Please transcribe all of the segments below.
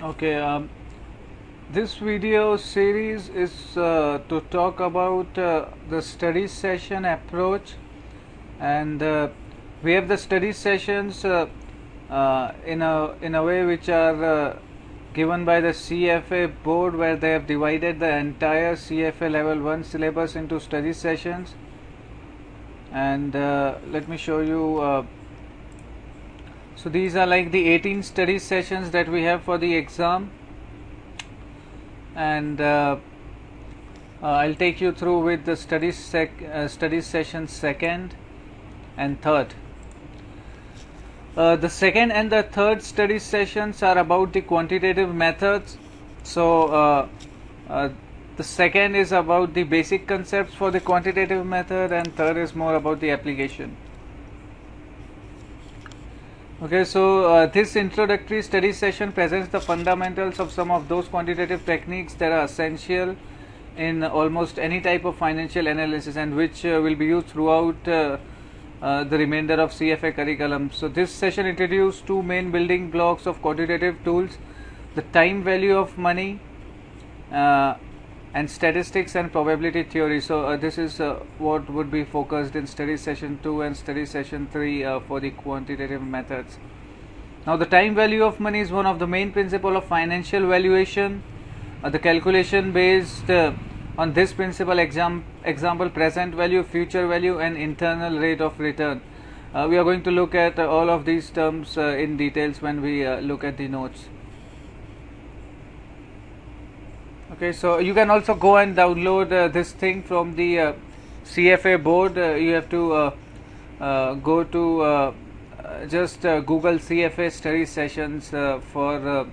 Okay, this video series is to talk about the study session approach, and we have the study sessions in a way which are given by the CFA board, where they have divided the entire CFA level 1 syllabus into study sessions. And let me show you. So these are like the 18 study sessions that we have for the exam, and I'll take you through with the study session second and third. The second and the third study sessions are about the quantitative methods. So the second is about the basic concepts for the quantitative method, and third is more about the application. Okay, so this introductory study session presents the fundamentals of some of those quantitative techniques that are essential in almost any type of financial analysis, and which will be used throughout the remainder of CFA curriculum. So this session introduced two main building blocks of quantitative tools: the time value of money and statistics and probability theory. So this is what would be focused in study session 2 and study session 3 for the quantitative methods. Now, the time value of money is one of the main principles of financial valuation. The calculation based on this principle example present value, future value, and internal rate of return. We are going to look at all of these terms in details when we look at the notes. Okay, so you can also go and download this thing from the CFA board. You have to go to just Google CFA study sessions for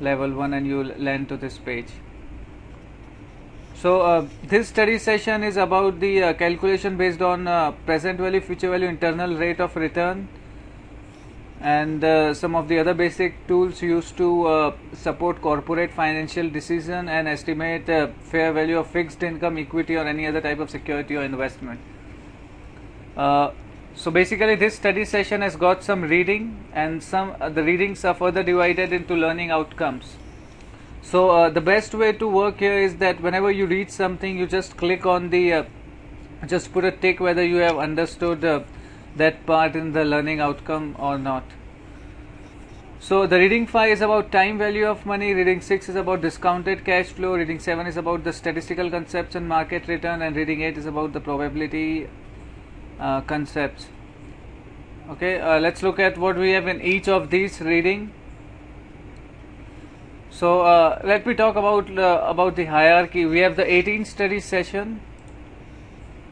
level 1, and you will land to this page. So this study session is about the calculation based on present value, future value, internal rate of return, and some of the other basic tools used to support corporate financial decision and estimate fair value of fixed income, equity, or any other type of security or investment. So basically this study session has got some reading, and the readings are further divided into learning outcomes. So the best way to work here is that whenever you read something, you just click on the just put a tick whether you have understood that part in the learning outcome or not. So the reading 5 is about time value of money, reading 6 is about discounted cash flow, reading 7 is about the statistical concepts and market return, and reading 8 is about the probability concepts. Okay, let's look at what we have in each of these reading. So let me talk about the hierarchy. We have the 18 study session,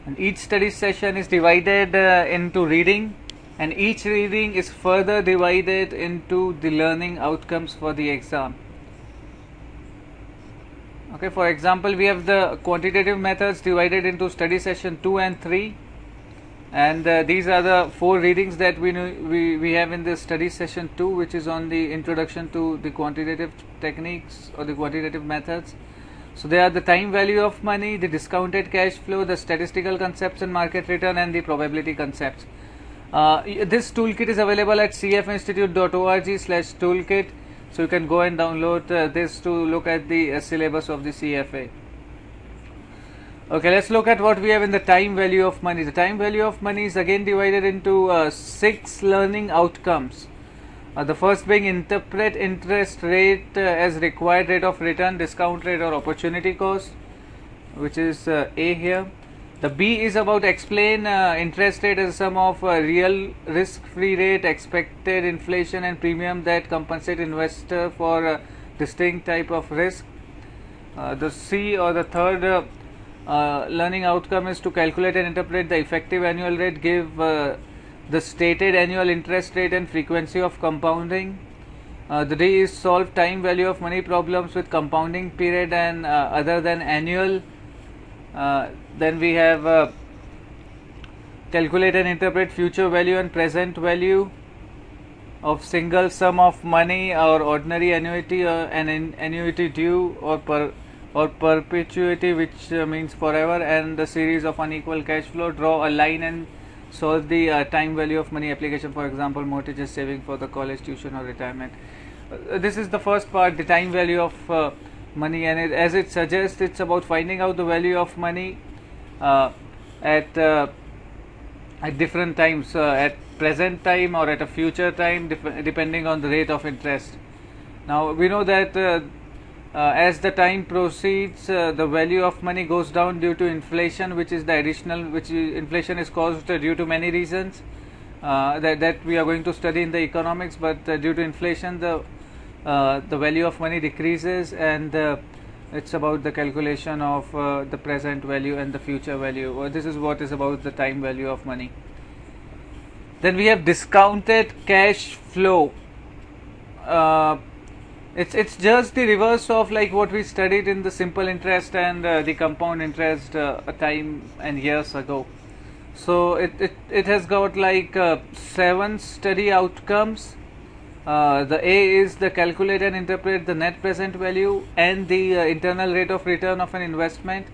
and each study session is divided into reading, and each reading is further divided into the learning outcomes for the exam. Okay, for example, we have the quantitative methods divided into study session 2 and 3, and these are the 4 readings that we have in the study session 2, which is on the introduction to the quantitative techniques or the quantitative methods. So they are the time value of money, the discounted cash flow, the statistical concepts and market return, and the probability concepts. This toolkit is available at cfinstitute.org/toolkit. So you can go and download this to look at the syllabus of the CFA. Okay, let's look at what we have in the time value of money. The time value of money is again divided into 6 learning outcomes. The first being interpret interest rate as required rate of return, discount rate, or opportunity cost, which is A here. The B is about explain interest rate as a sum of real risk-free rate, expected inflation, and premium that compensate investor for a distinct type of risk. The C, or the third learning outcome, is to calculate and interpret the effective annual rate, give the stated annual interest rate and frequency of compounding. The D is solve time value of money problems with compounding period and other than annual. Then we have calculate and interpret future value and present value of single sum of money or ordinary annuity, an annuity due or perpetuity, which means forever, and the series of unequal cash flow. Draw a line and solve the time value of money application, for example mortgages, saving for the college tuition or retirement. this is the first part, the time value of money, and as it suggests, it's about finding out the value of money uh, at different times, at present time or at a future time, depending on the rate of interest. Now we know that as the time proceeds, the value of money goes down due to inflation, which is the additional, inflation is caused due to many reasons that we are going to study in the economics. But due to inflation, the value of money decreases, and it's about the calculation of the present value and the future value. This is what is about the time value of money. Then we have discounted cash flow. It's just the reverse of like what we studied in the simple interest and the compound interest a time and years ago. So it has got like 7 study outcomes. The A is the calculate and interpret the net present value and the internal rate of return of an investment.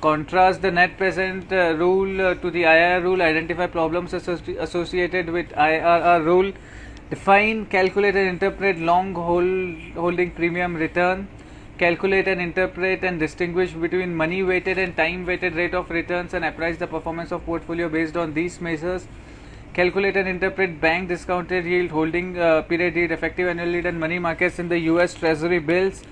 Contrast the net present rule to the IRR rule. Identify problems associated with IRR rule. Define, calculate and interpret long holding premium return. Calculate and interpret and distinguish between money weighted and time weighted rate of returns, and appraise the performance of portfolio based on these measures. Calculate and interpret bank discounted yield, holding period yield, effective annual yield, and money markets in the US Treasury bills,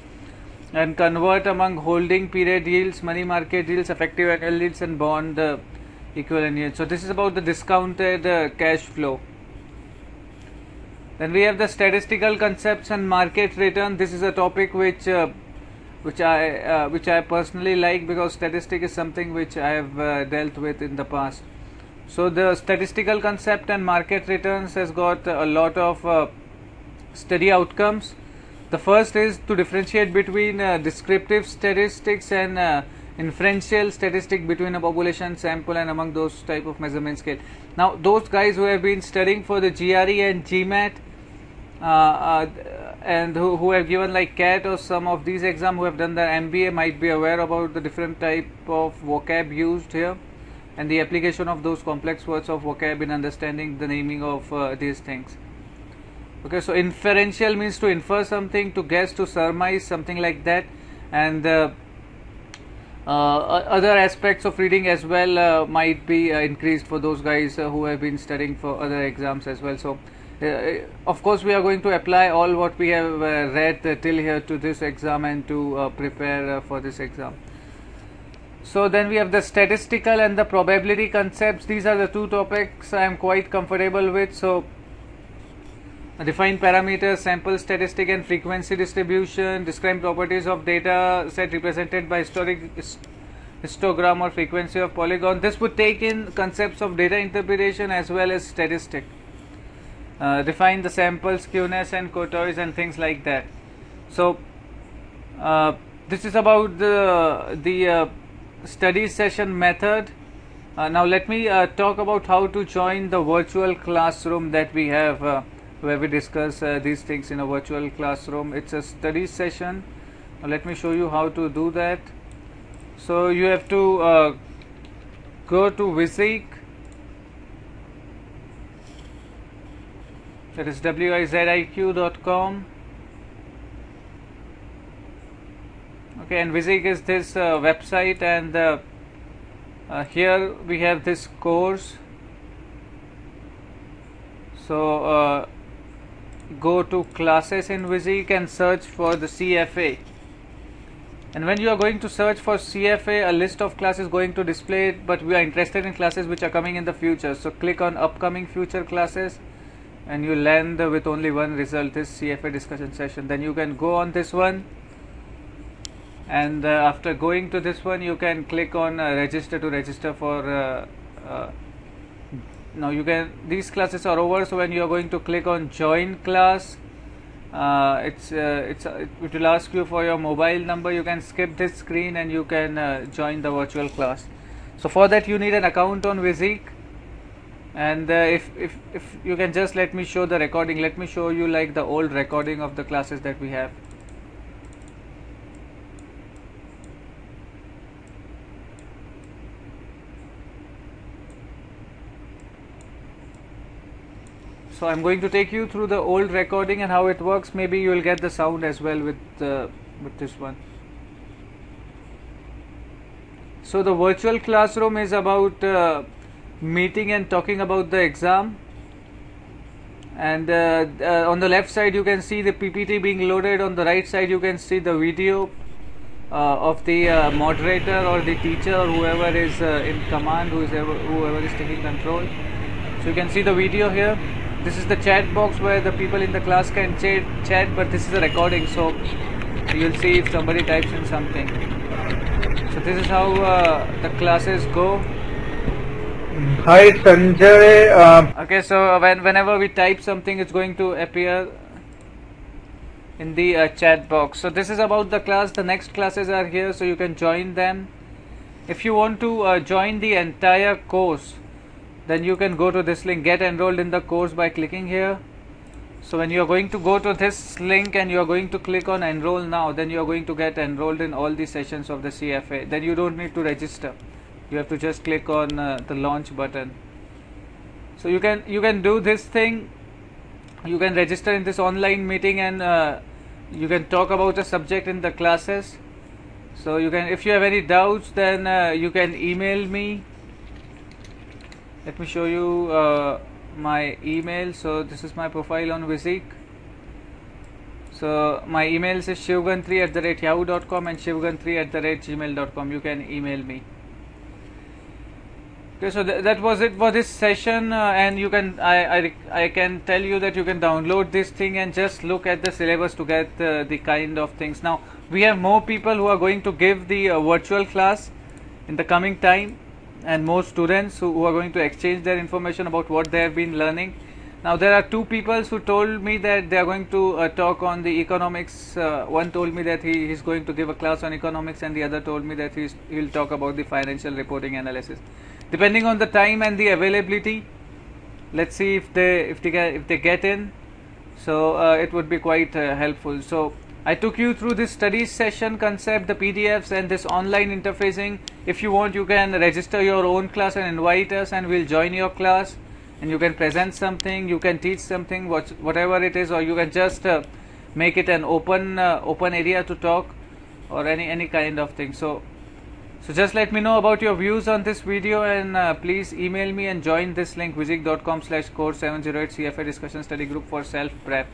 and convert among holding period yields, money market yields, effective annual yields, and bond equivalent yields. So this is about the discounted cash flow. Then we have the statistical concepts and market return. This is a topic which I personally like, because statistic is something which I have dealt with in the past. So the statistical concept and market returns has got a lot of study outcomes. The first is to differentiate between descriptive statistics and inferential statistic between a population sample and among those type of measurement scale. Now those guys who have been studying for the GRE and GMAT and who have given like CAT or some of these exams, who have done their MBA, might be aware about the different type of vocab used here and the application of those complex words of vocab in understanding the naming of these things. Okay, so inferential means to infer something, to guess, to surmise, something like that, and other aspects of reading as well might be increased for those guys who have been studying for other exams as well. So of course we are going to apply all what we have read till here to this exam and to prepare for this exam. So then we have the statistical and the probability concepts. These are the two topics I am quite comfortable with. So define parameters, sample statistic and frequency distribution, describe properties of data set represented by histogram or frequency of polygon. This would take in concepts of data interpretation as well as statistic. Define the sample skewness and kurtoise and things like that. So this is about the study session method. Now let me talk about how to join the virtual classroom that we have, where we discuss these things in a virtual classroom. It's a study session. Now let me show you how to do that. So you have to go to Vizik, that is wiziq.com. Okay, and Vizik is this website, and here we have this course. So go to classes in Vizik and search for the CFA, and when you are going to search for CFA, a list of classes going to display it, but we are interested in classes which are coming in the future. So click on upcoming future classes and you land with only one result, this CFA discussion session. Then you can go on this one, and after going to this one you can click on register to register for now you can, these classes are over. So when you are going to click on join class, it will ask you for your mobile number. You can skip this screen and you can join the virtual class. So for that you need an account on Vizik, and if you can just let me show the recording. Let me show you like the old recording of the classes that we have. So I'm going to take you through the old recording and how it works. Maybe you will get the sound as well with this one. So the virtual classroom is about meeting and talking about the exam. And on the left side you can see the PPT being loaded. On the right side you can see the video of the moderator or the teacher or whoever is in command, whoever is taking control. So you can see the video here. This is the chat box where the people in the class can chat, but this is a recording, so you'll see if somebody types in something. So this is how the classes go. Hi Sanjay. Okay, so whenever we type something, it's going to appear in the chat box. So this is about the class. The next classes are here, so you can join them. If you want to join the entire course, then you can go to this link, get enrolled in the course, by clicking here. So when you are going to go to this link and you are going to click on enroll now, then you are going to get enrolled in all the sessions of the CFA. Then you don't need to register. You have to just click on the launch button. So you can do this thing. You can register in this online meeting and you can talk about a subject in the classes. So you can, if you have any doubts, then you can email me. Let me show you my email. So this is my profile on Vizik. So my emails is shivgan3@yahoo.com and shivgan3@gmail.com. You can email me. Okay, so that was it for this session, and you can I can tell you that you can download this thing and just look at the syllabus to get the kind of things. Now we have more people who are going to give the virtual class in the coming time, and more students who are going to exchange their information about what they have been learning. Now there are two people who told me that they are going to talk on the economics. One told me that he is going to give a class on economics, and the other told me that he will talk about the financial reporting analysis. Depending on the time and the availability, let's see if they get in. So it would be quite helpful. So I took you through this studies session concept, the PDFs, and this online interfacing. If you want, you can register your own class and invite us, and we'll join your class. And you can present something, you can teach something, whatever it is, or you can just make it an open area to talk, or any kind of thing. So just let me know about your views on this video, and please email me and join this link, vizik.com/course708 CFA discussion study group for self prep.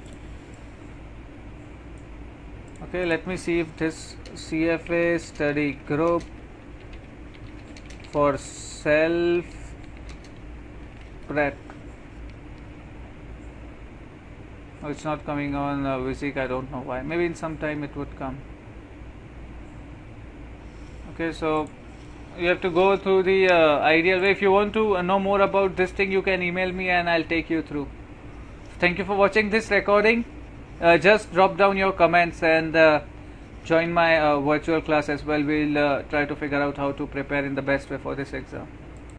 Okay, let me see if this CFA study group for self prep. Oh, it's not coming on Vizik. I don't know why. Maybe in some time it would come. Okay, so you have to go through the ideal way. If you want to know more about this thing, you can email me and I'll take you through. Thank you for watching this recording. Just drop down your comments and join my virtual class as well. We'll try to figure out how to prepare in the best way for this exam.